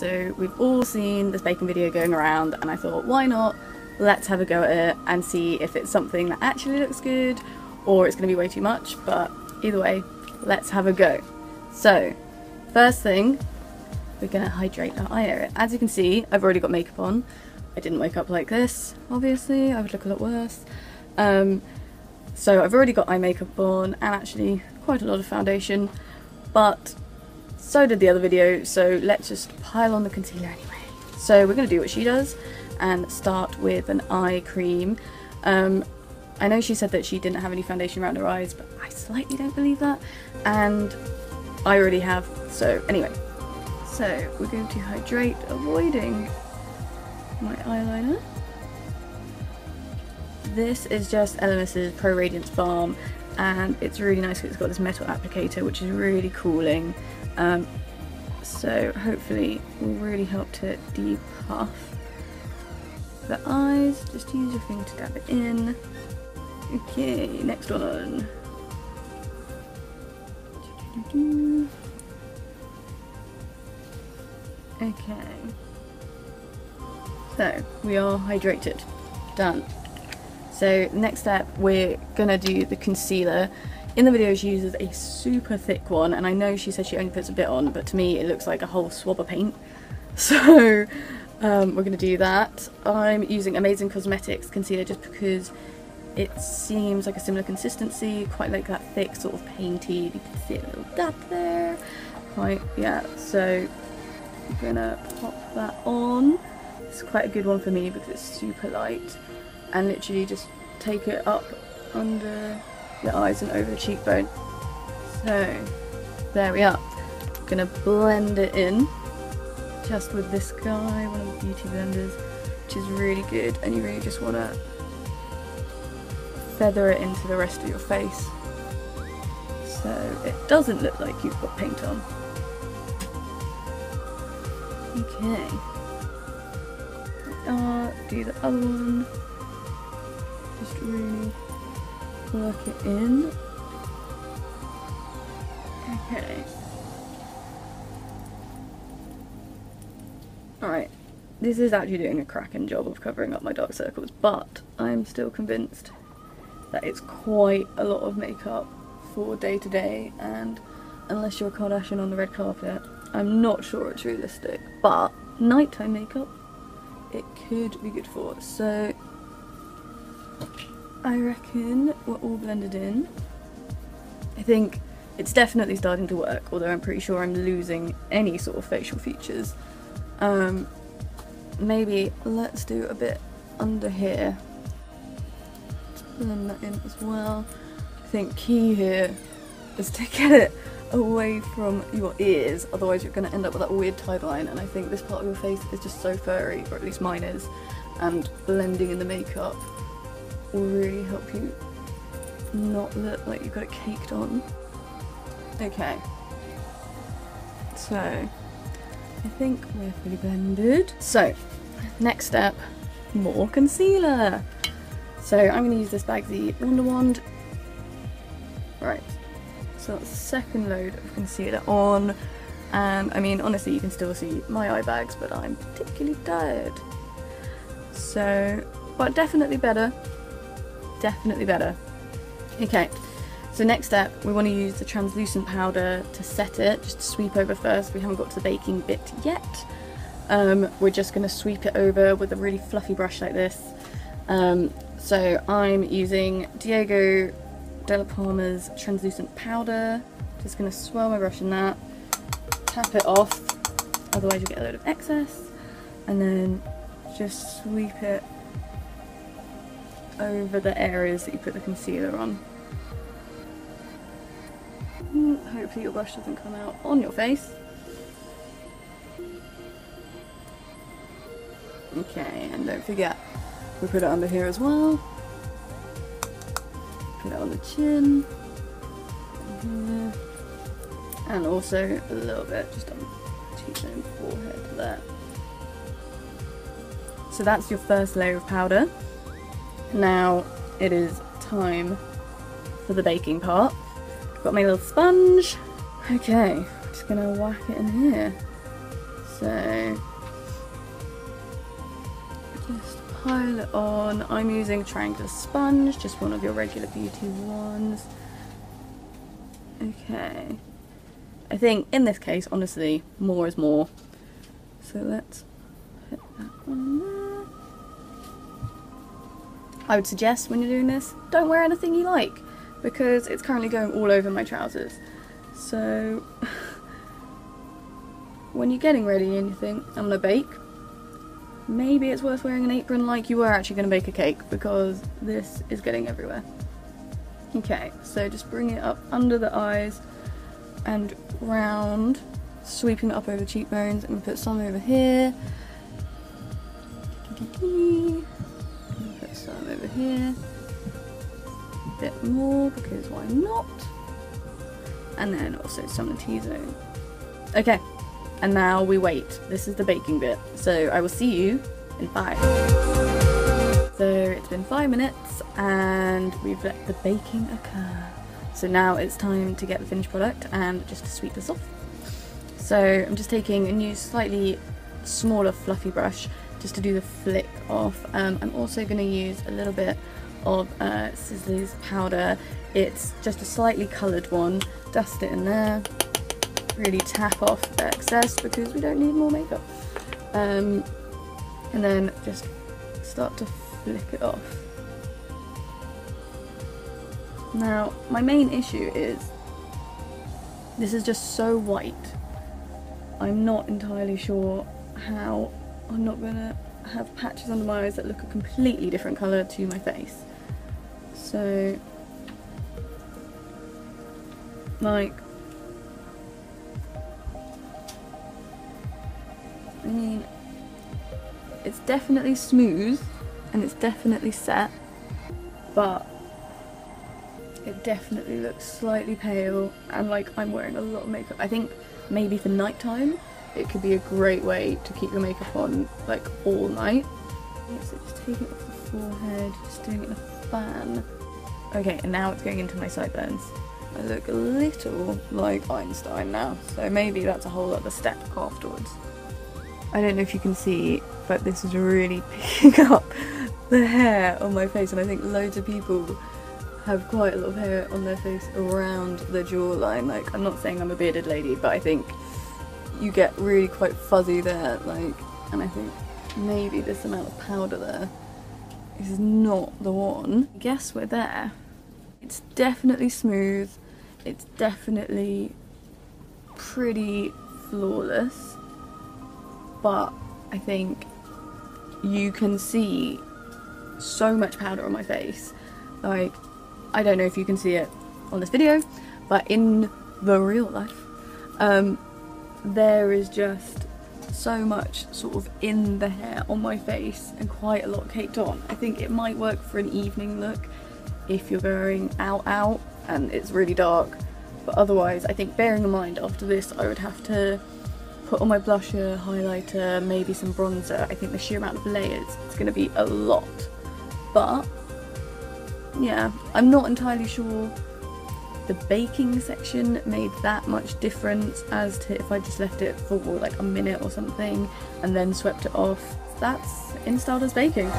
So we've all seen this baking video going around, and I thought, why not? Let's have a go at it and see if it's something that actually looks good or it's going to be way too much, but either way, let's have a go. So, first thing, we're going to hydrate our eye area. As you can see, I've already got makeup on. I didn't wake up like this, obviously, I would look a lot worse. So I've already got eye makeup on, and actually quite a lot of foundation, but so did the other video, so let's just pile on the concealer anyway. So we're going to do what she does and start with an eye cream. I know she said that she didn't have any foundation around her eyes, but I slightly don't believe that, and I already have. So anyway, so we're going to hydrate, avoiding my eyeliner. This is just LMS's Pro Radiance Balm, and it's really nice because it's got this metal applicator which is really cooling, so hopefully will really help to depuff the eyes. Just use your finger to dab it in. Okay, next one. Okay, so we are hydrated. Done. So next step, we're gonna do the concealer. In the video she uses a super thick one, and I know she said she only puts a bit on, but to me it looks like a whole swab of paint. So we're gonna do that. I'm using Amazing Cosmetics concealer just because it seems like a similar consistency, quite like that thick sort of painty. You can see a little dab there. Quite, yeah, so I'm gonna pop that on. It's quite a good one for me because it's super light, and literally just take it up under the eyes and over the cheekbone. So there we are. I'm gonna blend it in just with this guy, one of the beauty blenders, which is really good, and you really just want to feather it into the rest of your face so it doesn't look like you've got paint on. Okay, do the other one, just really work it in. Okay, alright, this is actually doing a cracking job of covering up my dark circles, but I'm still convinced that it's quite a lot of makeup for day to day, and unless you're a Kardashian on the red carpet, I'm not sure it's realistic, but nighttime makeup it could be good for. So I reckon we're all blended in. I think it's definitely starting to work, although I'm pretty sure I'm losing any sort of facial features. Maybe let's do a bit under here. Let's blend that in as well. I think key here is to get it away from your ears, otherwise you're going to end up with that weird tie line, and I think this part of your face is just so furry, or at least mine is, and blending in the makeup will really help you not look like you've got it caked on. Okay, so I think we're fully blended. So next step, more concealer. So I'm going to use this Bagsy Wonder Wand. Right, so that's the second load of concealer on, and I mean honestly you can still see my eye bags, but I'm particularly tired. So, but definitely better. Definitely better. Okay, so next step, we want to use the translucent powder to set it, just to sweep over first. We haven't got to the baking bit yet. We're just going to sweep it over with a really fluffy brush like this. So I'm using Diego de la Palma's translucent powder. Just going to swirl my brush in that, tap it off, otherwise you get a load of excess, and then just sweep it over the areas that you put the concealer on. Hopefully your brush doesn't come out on your face. Okay, and don't forget, we put it under here as well. Put it on the chin, and also a little bit just on the cheekbone, forehead there. So that's your first layer of powder. Now it is time for the baking part. Got my little sponge. Okay, just gonna whack it in here. So just pile it on. I'm using a triangular sponge, just one of your regular beauty ones. Okay. I think in this case, honestly, more is more. So let's put that on there. I would suggest when you're doing this, don't wear anything you like, because it's currently going all over my trousers. So when you're getting ready and you think, I'm gonna bake, maybe it's worth wearing an apron like you were actually gonna bake a cake, because this is getting everywhere. Okay, so just bring it up under the eyes and round, sweeping it up over the cheekbones. I'm gonna put some over here. Put some over here. A bit more, because why not? And then also some in the T-zone. Okay, and now we wait. This is the baking bit. So I will see you in 5. So it's been 5 minutes and we've let the baking occur. So now it's time to get the finished product and just to sweep this off. So I'm just taking a new slightly smaller fluffy brush just to do the flick off. I'm also going to use a little bit of Sisley's powder. It's just a slightly coloured one. Dust it in there. Really tap off the excess because we don't need more makeup. And then just start to flick it off. Now, my main issue is this is just so white. I'm not entirely sure how I'm not gonna have patches under my eyes that look a completely different colour to my face. So, like, I mean, it's definitely smooth and it's definitely set, but it definitely looks slightly pale and like I'm wearing a lot of makeup. I think maybe for nighttime it could be a great way to keep your makeup on like all night. So just taking it off the forehead, just doing it in a fan. Okay, and now it's going into my sideburns. I look a little like InStyle now, so maybe that's a whole other step afterwards. I don't know if you can see, but this is really picking up the hair on my face, and I think loads of people have quite a lot of hair on their face around the jawline. Like, I'm not saying I'm a bearded lady, but I think you get really quite fuzzy there, like, and I think maybe this amount of powder there is not the one. I guess we're there. It's definitely smooth, it's definitely pretty flawless, but I think you can see so much powder on my face. Like, I don't know if you can see it on this video, but in the real life, there is just so much sort of in the hair on my face and quite a lot caked on. I think it might work for an evening look if you're going out and it's really dark, but otherwise I think, bearing in mind, after this I would have to put on my blusher, highlighter, maybe some bronzer. I think the sheer amount of layers is going to be a lot, but yeah, I'm not entirely sure the baking section made that much difference as to if I just left it for like a minute or something and then swept it off. That's InStyle does baking.